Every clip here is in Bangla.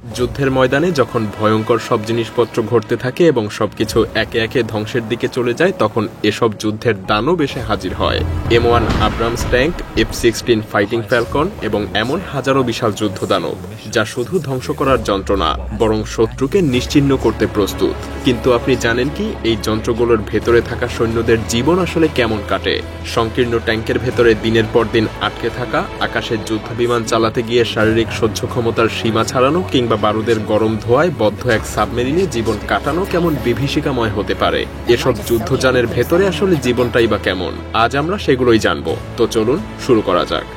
যুদ্ধের ময়দানে যখন ভয়ঙ্কর সব জিনিসপত্র ঘটতে থাকে এবং সবকিছু একে একে ধ্বংসের দিকে চলে যায়, তখন এসব যুদ্ধের দানব এসে হাজির হয়। M1 Abrams tank, F-16 fighting Falcon এবং এমন হাজারো বিশাল যুদ্ধ দানব যা শুধু ধ্বংস করার যন্ত্র না, বরং শত্রুকে নিশ্চিহ্ন করতে প্রস্তুত। কিন্তু আপনি জানেন কি এই যন্ত্রগুলোর ভেতরে থাকা সৈন্যদের জীবন আসলে কেমন কাটে? সংকীর্ণ ট্যাঙ্কের ভেতরে দিনের পর দিন আটকে থাকা, আকাশের যুদ্ধ বিমান চালাতে গিয়ে শারীরিক সহ্য ক্ষমতার সীমা ছাড়ানো কিংবা বারুদের গরম ধোঁয়ায় বদ্ধ এক সাবমেরিনে জীবন কাটানো কেমন বিভীষিকাময় হতে পারে। এসব যুদ্ধযানের ভেতরে আসলে জীবনটাই বা কেমন, আজ আমরা সেগুলোই জানবো। তো চলুন শুরু করা যাক।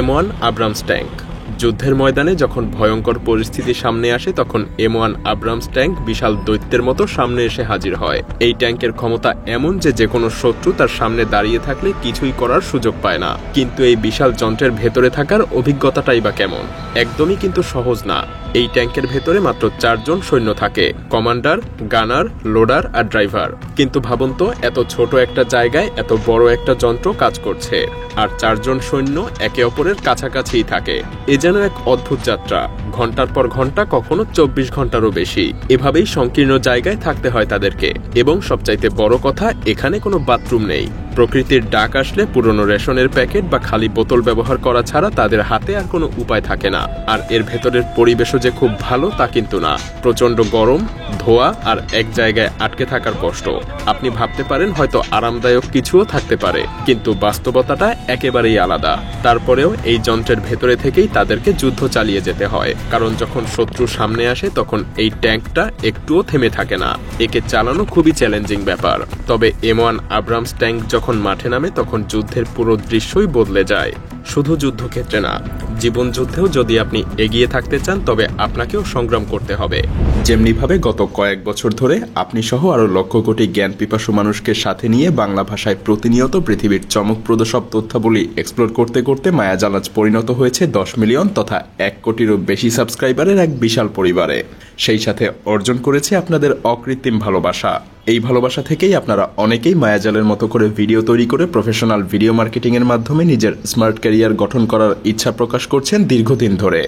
M1 Abrams tank. যুদ্ধের ময়দানে যখন ভয়ঙ্কর পরিস্থিতি সামনে আসে, তখন M1 আব্রামস ট্যাঙ্ক বিশাল দৈত্যের মতো সামনে এসে হাজির হয়। এই ট্যাঙ্কের ক্ষমতা এমন যে কোনো শত্রু তার সামনে দাঁড়িয়ে থাকলে কিছুই করার সুযোগ পায় না। কিন্তু এই বিশাল যন্ত্রের ভেতরে থাকার অভিজ্ঞতাটাই বা কেমন? একদমই কিন্তু সহজ না। এই ট্যাঙ্কের ভেতরে মাত্র 4 জন সৈন্য থাকে, কমান্ডার, গানার, লোডার আর ড্রাইভার। কিন্তু ভাবুন তো, এত ছোট একটা জায়গায় এত বড় একটা যন্ত্র কাজ করছে, আর 4 জন সৈন্য একে অপরের কাছাকাছিই থাকে। এ যেন এক অদ্ভুত যাত্রা, ঘন্টার পর ঘন্টা, কখনো 24 ঘন্টারও বেশি। এভাবেই সংকীর্ণ জায়গায় থাকতে হয় তাদেরকে। এবং সবচাইতে বড় কথা, এখানে কোনো বাথরুম নেই। প্রকৃতির ডাক আসলে পুরনো রেশনের প্যাকেট বা খালি বোতল ব্যবহার করা ছাড়া তাদের হাতে আর কোনো উপায় থাকে না। আর এর ভেতরের পরিবেশও যে খুব ভালো তা কিন্তু না। প্রচন্ড গরম, ধোঁয়া আর এক জায়গায় আটকে থাকার কষ্ট। আপনি ভাবতে পারেন হয়তো আরামদায়ক কিছুও থাকতে পারে, কিন্তু বাস্তবতাটা একেবারেই আলাদা। তারপরেও এই যন্ত্রের ভেতরে থেকেই তাদেরকে যুদ্ধ চালিয়ে যেতে হয়, কারণ যখন শত্রু সামনে আসে তখন এই ট্যাঙ্কটা একটুও থেমে থাকে না। একে চালানো খুবই চ্যালেঞ্জিং ব্যাপার। তবে M1 আব্রামস ট্যাঙ্ক যখন মাঠে নামে, তখন যুদ্ধের পুরো দৃশ্যই বদলে যায়। শুধু যুদ্ধক্ষেত্রে না, জীবন যুদ্ধেও যদি আপনি এগিয়ে থাকতে চান, তবে আপনাকেও সংগ্রাম করতে হবে। যেমনিভাবে গত কয়েক বছর ধরে আপনি সহ আরো লক্ষ কোটি জ্ঞান পিপাসু মানুষকে সাথে নিয়ে বাংলা ভাষায় প্রতিনিয়ত পৃথিবীর চমকপ্রদ সব তথ্যাবলী এক্সপ্লোর করতে করতে মায়াজাল আজ পরিণত হয়েছে 10 মিলিয়ন তথা 1 কোটিরও বেশি সাবস্ক্রাইবারের এক বিশাল পরিবারে। সেই সাথে অর্জন করেছে আপনাদের অকৃত্রিম ভালোবাসা। এই ভালোবাসা থেকেই আপনারা অনেকেই মায়াজালের মতো করে ভিডিও তৈরি করে প্রফেশনাল ভিডিও মার্কেটিং এর মাধ্যমে নিজের স্মার্ট ক্যারিয়ার গঠন করার ইচ্ছা প্রকাশ করছেন দীর্ঘদিন ধরে।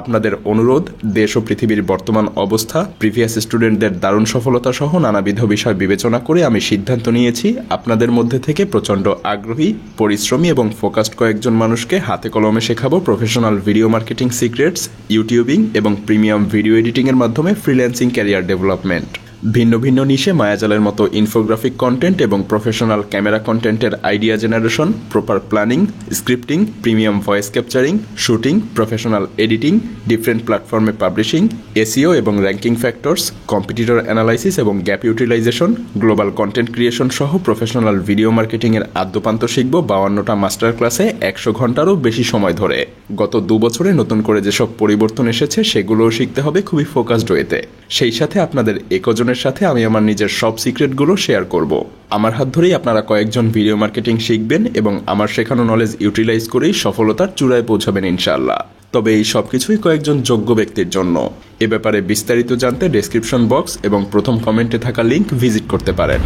আপনাদের অনুরোধ, দেশ ও পৃথিবীর বর্তমান অবস্থা, প্রিভিয়াস স্টুডেন্টদের দারুণ সফলতা সহ নানাবিধ বিষয় বিবেচনা করে আমি সিদ্ধান্ত নিয়েছি আপনাদের মধ্যে থেকে প্রচণ্ড আগ্রহী, পরিশ্রমী এবং ফোকাসড কয়েকজন মানুষকে হাতে কলমে শেখাবো professional video marketing secrets, YouTubing এবং প্রিমিয়াম ভিডিও এডিটিং এর মাধ্যমে ফ্রিল্যান্সিং ক্যারিয়ার ডেভেলপমেন্ট। ভিন্ন ভিন্ন নিশে মায়াজালের মতো ইনফোগ্রাফিক কন্টেন্ট এবং প্রফেশনাল ক্যামেরা কন্টেন্টের idea generation, proper planning, scripting, premium voice capturing, shooting, professional editing, different প্ল্যাটফর্মে পাবলিশিং, এসইও এবং র্যাঙ্কিং ফ্যাক্টরস, কম্পিটিটর অ্যানালাইসিস এবং gap utilization, global content creation সহ প্রফেশনাল ভিডিও মার্কেটিং এর আদ্যপান্ত শিখব 52টা মাস্টার ক্লাসে 100 ঘন্টারও বেশি সময় ধরে। গত 2 বছরে নতুন করে যেসব পরিবর্তন এসেছে সেগুলোও শিখতে হবে খুবই ফোকাসড ওয়েতে। সেই সাথে আপনাদের একজনের সাথে আমি আমার নিজের সব সিক্রেটগুলো শেয়ার করব। আমার হাত ধরেই আপনারা কয়েকজন ভিডিও মার্কেটিং শিখবেন এবং আমার শেখানো নলেজ ইউটিলাইজ করেই সফলতার চূড়ায় পৌঁছাবেন ইনশাআল্লাহ। তবে এই সবকিছুই কয়েকজন যোগ্য ব্যক্তির জন্য। এ ব্যাপারে বিস্তারিত জানতে ডেসক্রিপশন বক্স এবং প্রথম কমেন্টে থাকা লিংক ভিজিট করতে পারেন।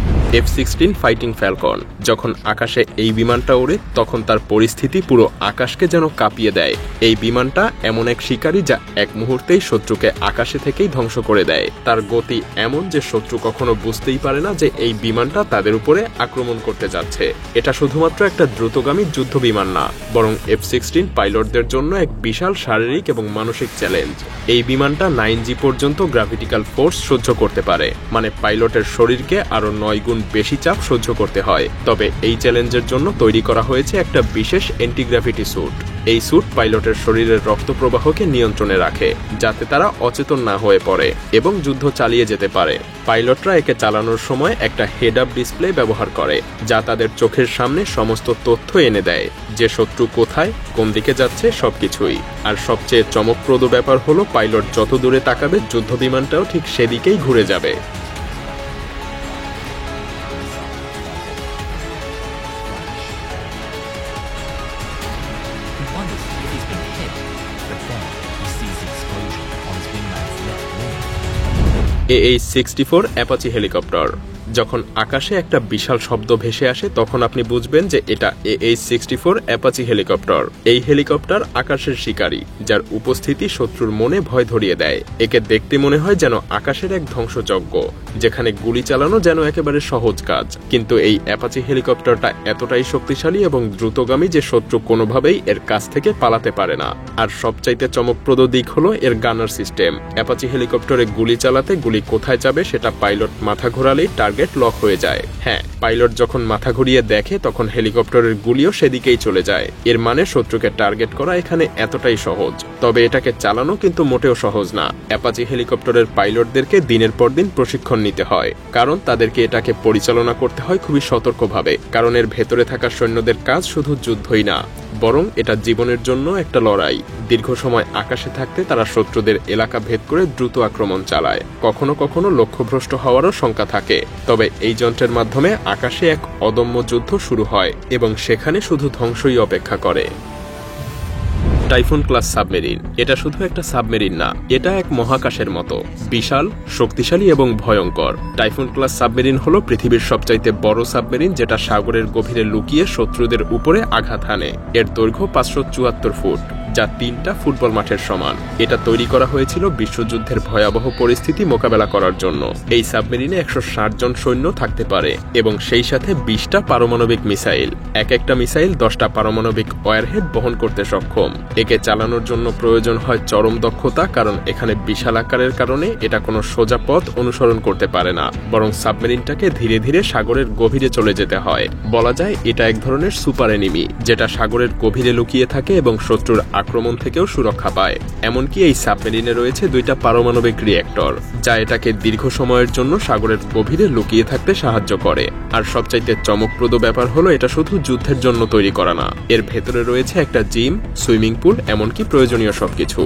F-16 fighting Falcon. যখন আকাশে এই বিমানটা ওড়ে, তখন তার পরিস্থিতি পুরো আকাশকে যেন কাঁপিয়ে দেয়। এই বিমানটা এমন এক শিকারী যা এক মুহূর্তেই শত্রুকে আকাশে থেকেই ধ্বংস করে দেয়। তার গতি এমন যে শত্রু কখনো বুঝতেই পারে না যে এই বিমানটা তাদের উপরে আক্রমণ করতে যাচ্ছে। এটা শুধুমাত্র একটা দ্রুতগামী যুদ্ধ বিমান না, বরং F-16 পাইলটদের জন্য এক বিশাল শারীরিক এবং মানসিক চ্যালেঞ্জ। এই বিমানটা 9G পর্যন্ত গ্র্যাভিটিক্যাল ফোর্স সহ্য করতে পারে, মানে পাইলটের শরীরকে আরো 9 গুণ বেশি চাপ সহ্য করতে হয়। তবে এই চ্যালেঞ্জের জন্য তৈরি করা হয়েছে একটা বিশেষ অ্যান্টিগ্র্যাভিটি স্যুট। এই স্যুট পাইলটের শরীরের রক্ত প্রবাহকে নিয়ন্ত্রণে রাখে, যাতে তারা অচেতন না হয়ে পড়ে এবং যুদ্ধ চালিয়ে যেতে পারে। পাইলটরা একে চালানোর সময় একটা হেড আপ ডিসপ্লে ব্যবহার করে, যা তাদের চোখের সামনে সমস্ত তথ্য এনে দেয়, যে শত্রু কোথায়, কোন দিকে যাচ্ছে, সবকিছুই। আর সবচেয়ে চমকপ্রদ ব্যাপার হলো, পাইলট যত দূরে তাকাবে যুদ্ধ বিমানটাও ঠিক সেদিকেই ঘুরে যাবে। AH-64 Apache helicopter. যখন আকাশে একটা বিশাল শব্দ ভেসে আসে তখন আপনি বুঝবেন যে এটা AH-64 অ্যাপাচি হেলিকপ্টার। এই হেলিকপ্টার আকাশের শিকারী, যার উপস্থিতি শত্রুর মনে ভয় ধরিয়ে দেয়। একে দেখতে মনে হয় যেন আকাশের এক ধ্বংসযজ্ঞ, যেখানে গুলি চালানো যেন একেবারে সহজ কাজ। কিন্তু এই অ্যাপাচি হেলিকপ্টারটা এতটাই শক্তিশালী এবং দ্রুতগামী যে শত্রু কোনোভাবেই এর কাছ থেকে পালাতে পারে না। আর সবচাইতে চমকপ্রদ দিক হলো এর গানার সিস্টেম। অ্যাপাচি হেলিকপ্টারে গুলি চালাতে গুলি কোথায় যাবে সেটা পাইলট মাথা ঘোরালেই টার্গেট লক হয়ে যায়। হ্যাঁ, পাইলট যখন মাথা ঘুরিয়ে দেখে তখন হেলিকপ্টারের গুলিও সেদিকেই চলে যায়। এর মানে শত্রুকে টার্গেট করা এখানে এতটাই সহজ। তবে এটাকে চালানো কিন্তু মোটেও সহজ না। অ্যাপাচি হেলিকপ্টারের পাইলটদেরকে দিনের পর দিন প্রশিক্ষণ নিতে হয়, কারণ তাদেরকে এটাকে পরিচালনা করতে হয় খুবই সতর্কভাবে। কারণ এর ভেতরে থাকা সৈন্যদের কাজ শুধু যুদ্ধই না, বরং এটা জীবনের জন্য একটা লড়াই। দীর্ঘ সময় আকাশে থাকতে তারা শত্রুদের এলাকা ভেদ করে দ্রুত আক্রমণ চালায়। কখনো কখনো লক্ষ্যভ্রষ্ট হওয়ারও শঙ্কা থাকে। তবে এই যন্ত্রের মাধ্যমে আকাশে এক অদম্য যুদ্ধ শুরু হয় এবং সেখানে শুধু ধ্বংসই অপেক্ষা করে। টাইফুন ক্লাস সাবমেরিন এটা শুধু একটা সাবমেরিন না, এটা এক মহাকাশের মতো বিশাল, শক্তিশালী এবং ভয়ঙ্কর। টাইফুন ক্লাস সাবমেরিন হলো পৃথিবীর সবচাইতে বড় সাবমেরিন, যেটা সাগরের গভীরে লুকিয়ে শত্রুদের উপরে আঘাত হানে। এর দৈর্ঘ্য 574 ফুট, যা 3টা ফুটবল মাঠের সমান। এটা তৈরি করা হয়েছিল বিশ্বযুদ্ধের ভয়াবহ পরিস্থিতি মোকাবেলা করার জন্য। এই সাবমেরিনে 160 জন সৈন্য থাকতে পারে এবং সেই সাথে 20টা পারমাণবিক মিসাইল। একটা মিসাইল 10টা পারমাণবিক ওয়ারহেড বহন করতে সক্ষম। একে চালানোর জন্য প্রয়োজন হয় চরম দক্ষতা, কারণ এখানে বিশাল আকারের কারণে এটা কোনো সোজা পথ অনুসরণ করতে পারে না, বরং সাবমেরিনটাকে ধীরে ধীরে সাগরের গভীরে চলে যেতে হয়। বলা যায় এটা এক ধরনের সুপার এনিমি, যেটা সাগরের গভীরে লুকিয়ে থাকে এবং শত্রুর আক্রমণ থেকেও সুরক্ষা পায়। এমনকি এই সাবমেরিনে রয়েছে 2টা পারমাণবিক রিঅ্যাক্টর, যা এটাকে দীর্ঘ সময়ের জন্য সাগরের গভীরে লুকিয়ে থাকতে সাহায্য করে। আর সবচাইতে চমকপ্রদ ব্যাপার হলো এটা শুধু যুদ্ধের জন্য তৈরি করা না, এর ভেতরে রয়েছে একটা জিম, সুইমিং পুল, এমনকি প্রয়োজনীয় সবকিছু।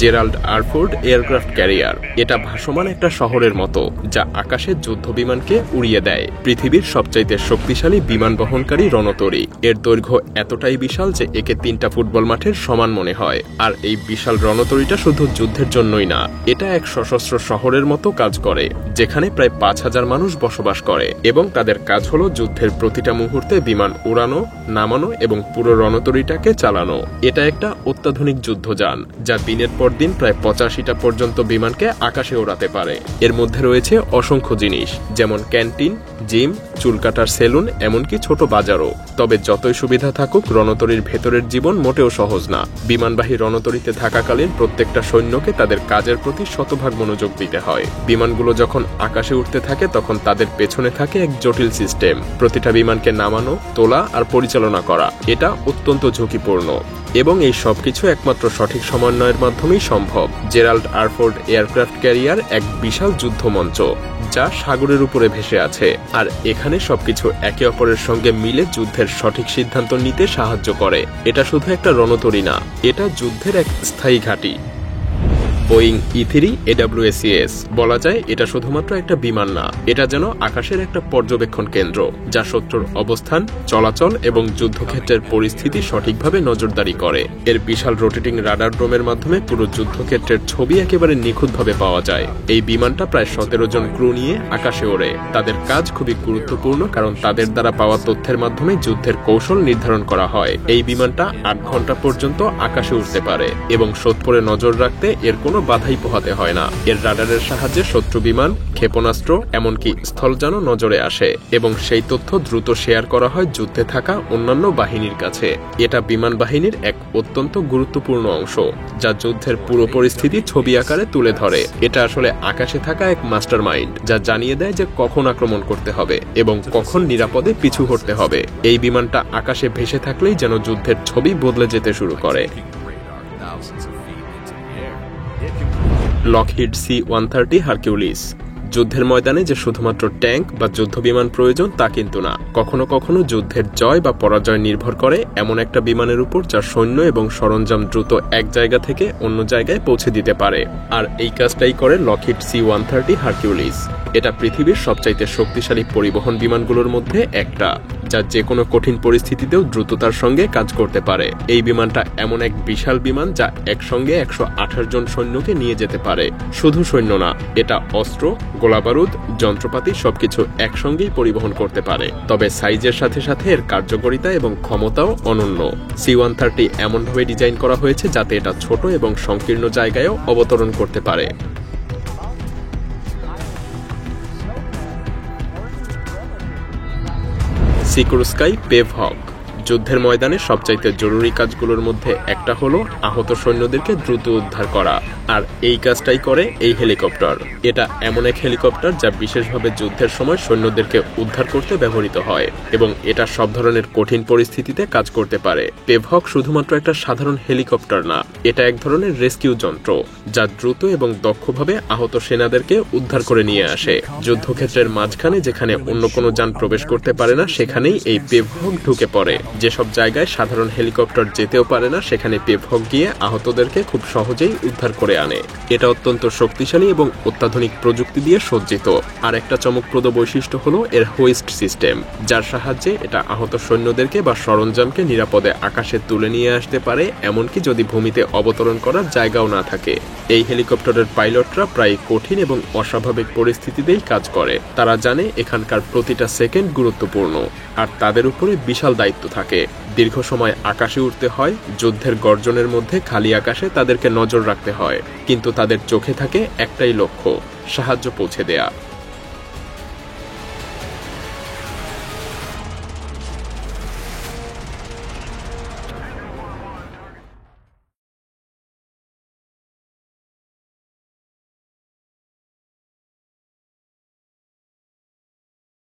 জেরাল্ড আরফোর্ড এয়ারক্রাফট ক্যারিয়ার এটা ভাসমান একটা শহরের মতো, যা আকাশের যুদ্ধ বিমানকে উড়িয়ে দেয়। পৃথিবীর সবচাইতে শক্তিশালী বিমান বহনকারী রণতরী। এর দৈর্ঘ্য এতটাই বিশাল যে একে 3টা ফুটবল মাঠের সমান মনে হয়। আর এই বিশাল রণতরীটা শুধু যুদ্ধের জন্যই না, এটা এক সশস্ত্র শহরের মতো কাজ করে, যেখানে প্রায় 5000 মানুষ বসবাস করে এবং তাদের কাজ হলো যুদ্ধের প্রতিটা মুহূর্তে বিমান উড়ানো, নামানো এবং পুরো রণতরীটাকে চালানো। এটা একটা অত্যাধুনিক যুদ্ধযান, যা দিনের পর দিন প্রায় 85টা পর্যন্ত বিমানকে আকাশে ওড়াতে পারে। এর মধ্যে রয়েছে অসংখ্য জিনিস, যেমন ক্যান্টিন, জিম, চুল কাটার সেলুন, এমনকি ছোট বাজারও। তবে যতই সুবিধা থাকুক, রণতরীর ভেতরের জীবন মোটেও সহজ না। বিমানবাহী রণতরীতে থাকাকালীন প্রত্যেকটা সৈন্যকে তাদের কাজের প্রতি শতভাগ মনোযোগ দিতে হয়। বিমানগুলো যখন আকাশে উঠতে থাকে তখন তাদের পেছনে থাকে এক জটিল সিস্টেম। প্রতিটা বিমানকে নামানো, তোলা আর পরিচালনা করা এটা অত্যন্ত ঝুঁকিপূর্ণ এবং এই সবকিছু একমাত্র সঠিক সমন্বয়ের মাধ্যমেই সম্ভব। জেরাল্ড আরফোর্ড এয়ারক্রাফট ক্যারিয়ার এক বিশাল যুদ্ধমঞ্চ, যা সাগরের উপরে ভেসে আছে। আর এখানে সবকিছু একে অপরের সঙ্গে মিলে যুদ্ধের সঠিক সিদ্ধান্ত নিতে সাহায্য করে। এটা শুধু একটা রণতরী না, এটা যুদ্ধের এক স্থায়ী ঘাঁটি। বোয়িং E-3 AWACS বলা যায় এটা শুধুমাত্র একটা বিমান না, এটা যেন আকাশের একটা পর্যবেক্ষণ কেন্দ্র, যা শত্রুর অবস্থান, চলাচল এবং যুদ্ধক্ষেত্রের পরিস্থিতি সঠিকভাবে নজরদারি করে। এর বিশাল রোটেটিং রাডার ডোমের মাধ্যমে পুরো যুদ্ধক্ষেত্রের ছবি একেবারে নিখুঁতভাবে পাওয়া যায়। এই বিমানটা প্রায় 17 জন ক্রু নিয়ে আকাশে ওড়ে। তাদের কাজ খুবই গুরুত্বপূর্ণ, কারণ তাদের দ্বারা পাওয়া তথ্যের মাধ্যমে যুদ্ধের কৌশল নির্ধারণ করা হয়। এই বিমানটা 8 ঘন্টা পর্যন্ত আকাশে উঠতে পারে এবং শত্রুরে নজর রাখতে এর কোনো বাধাই পোহাতে হয় না। এর রাডারের সাহায্যে শত্রু বিমান, ক্ষেপণাস্ত্র, এমনকি স্থলযানও নজরে আসে এবং সেই তথ্য দ্রুত শেয়ার করা হয় যুদ্ধে থাকা অন্যান্য বাহিনীর কাছে। এটা বিমান বাহিনীর এক অত্যন্ত গুরুত্বপূর্ণ অংশ, যা যুদ্ধের পুরো পরিস্থিতি ছবি আকারে তুলে ধরে। এটা আসলে আকাশে থাকা এক মাস্টারমাইন্ড, যা জানিয়ে দেয় যে কখন আক্রমণ করতে হবে এবং কখন নিরাপদে পিছু হটতে হবে। এই বিমানটা আকাশে ভেসে থাকলেই যেন যুদ্ধের ছবি বদলে যেতে শুরু করে। লকহিড C-130 হারকিউলিস যুদ্ধের ময়দানে যে শুধুমাত্র ট্যাঙ্ক বা যুদ্ধবিমান প্রয়োজন তা কিন্তু না, কখনো কখনো যুদ্ধের জয় বা পরাজয় নির্ভর করে এমন একটা বিমানের উপর যা সৈন্য এবং সরঞ্জাম দ্রুত এক জায়গা থেকে অন্য জায়গায় পৌঁছে দিতে পারে। আর এই কাজটাই করে লকহিড C-130 হারকিউলিস। এটা পৃথিবীর সবচাইতে শক্তিশালী পরিবহন বিমানগুলোর মধ্যে একটা, যা যে কোনো কঠিন পরিস্থিতিতেও দ্রুততার সঙ্গে কাজ করতে পারে। এই বিমানটা এমন এক বিশাল বিমান যা একসঙ্গে 128 জন সৈন্যকে নিয়ে যেতে পারে। শুধু সৈন্য না, এটা অস্ত্র, গোলাবারুদ, যন্ত্রপাতি সবকিছু একসঙ্গেই পরিবহন করতে পারে। তবে সাইজের সাথে সাথে এর কার্যকারিতা এবং ক্ষমতাও অনন্য। C-130 এমনভাবে ডিজাইন করা হয়েছে যাতে এটা ছোট এবং সংকীর্ণ জায়গায়ও অবতরণ করতে পারে। সিকুরস্কাই পেভহক। যুদ্ধের ময়দানে সবচাইতে জরুরি কাজগুলোর মধ্যে একটা হলো আহত সৈন্যদেরকে দ্রুত উদ্ধার করা, আর এই কাজটাই করে এই হেলিকপ্টার। এটা এমন এক হেলিকপ্টার যা বিশেষভাবে যুদ্ধের সময় সৈন্যদেরকে উদ্ধার করতে ব্যবহৃত হয় এবং এটা সব ধরনের কঠিন পরিস্থিতিতে কাজ করতে পারে। পেভহক শুধুমাত্র একটা সাধারণ হেলিকপ্টার না, এটা এক ধরনের রেস্কিউ যন্ত্র যা দ্রুত এবং দক্ষভাবে আহত সেনাদেরকে উদ্ধার করে নিয়ে আসে। যুদ্ধক্ষেত্রের মাঝখানে যেখানে অন্য কোনো যান প্রবেশ করতে পারে না সেখানেই এই পেভহক ঢুকে পড়ে। যেসব জায়গায় সাধারণ হেলিকপ্টার যেতেও পারে না সেখানে পেভহক গিয়ে আহতদেরকে খুব সহজেই উদ্ধার করে আনে। এটা অত্যন্ত শক্তিশালী এবং অত্যাধুনিক প্রযুক্তি দিয়ে সজ্জিত। আর একটা চমকপ্রদ বৈশিষ্ট্য হলো এর হোইস্ট সিস্টেম, যার সাহায্যে এটা আহত সৈন্যদেরকে বা সরঞ্জামকে নিরাপদে আকাশে তুলে নিয়ে আসতে পারে, এমনকি যদি ভূমিতে অবতরণ করার জায়গাও না থাকে। এই হেলিকপ্টারের পাইলটরা প্রায় কঠিন এবং অস্বাভাবিক পরিস্থিতিতেই কাজ করে। তারা জানে এখানকার প্রতিটা সেকেন্ড গুরুত্বপূর্ণ, আর তাদের উপরে বিশাল দায়িত্ব থাকে। দীর্ঘ সময় আকাশে উঠতে হয়, যুদ্ধের গর্জনের মধ্যে খালি আকাশে তাদেরকে নজর রাখতে হয়, কিন্তু তাদের চোখে থাকে একটাই লক্ষ্য, সাহায্য পৌঁছে দেয়া।